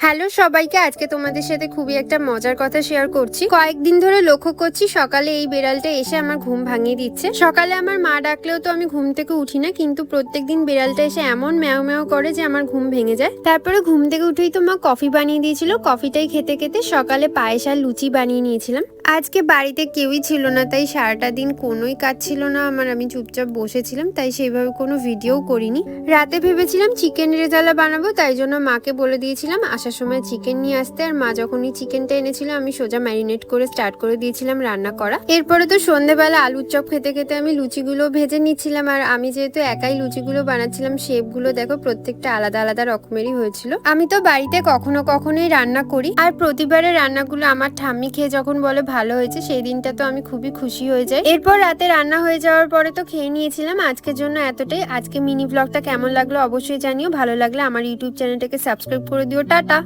Hello সবাইকে, আজকে তোমাদের সাথে খুবই একটা মজার কথা শেয়ার করছি। কয়েকদিন ধরে লক্ষ্য করছি সকালে এই বিড়ালটা এসে আমার ঘুম ভাঙিয়ে দিচ্ছে। সকালে আমার মা ডাকলেও তো আমি ঘুম থেকে উঠি না, কিন্তু প্রত্যেকদিন বিড়ালটা এসে এমন ম্যাও ম্যাও করে যে আমার ঘুম ভেঙে যায়। তারপরে ঘুম থেকে উঠেই তো মা কফি বানিয়ে দিয়েছিল। কফিটাই খেতে খেতে সকালে পায়েস আর লুচি বানিয়ে নিয়েছিলাম। আজকে বাড়িতে কেউই ছিল না, তাই সারাটা দিন কোনোই কাজ ছিল না আমার। আমি চুপচাপ বসেছিলাম, তাই সেইভাবে কোনো ভিডিও করিনি। রাতে ভেবেছিলাম চিকেন রেজালা বানাবো, তাই জন্য মাকে বলে দিয়েছিলাম আসার সময় চিকেন নিয়ে আসতে। আর মা যখনই চিকেনটা এনেছিল আমি সোজা ম্যারিনেট করে স্টার্ট করে দিয়েছিলাম রান্না করা। এরপরে তো সন্ধ্যেবেলা আলুর চপ খেতে খেতে আমি লুচিগুলো ভেজে নিচ্ছিলাম। আর আমি যেহেতু একাই লুচিগুলো বানাচ্ছিলাম, শেপগুলো দেখো প্রত্যেকটা আলাদা আলাদা রকমেরই হয়েছিল। আমি তো বাড়িতে কখনো কখনোই রান্না করি, আর প্রতিবারের রান্নাগুলো আমার ঠাম্মি খেয়ে যখন বলে ভালো হয়েছে, সেই দিনটা তো আমি খুবই খুশি হয়ে যাই। এরপর রাতে রান্না হয়ে যাওয়ার পরে তো খেয়ে নিয়েছিলাম। আজকের জন্য এতটাই। আজকে মিনি ব্লগটা কেমন লাগলো অবশ্যই জানিও। ভালো লাগলে আমার ইউটিউব চ্যানেলটাকে সাবস্ক্রাইব করে দিও। টাটা।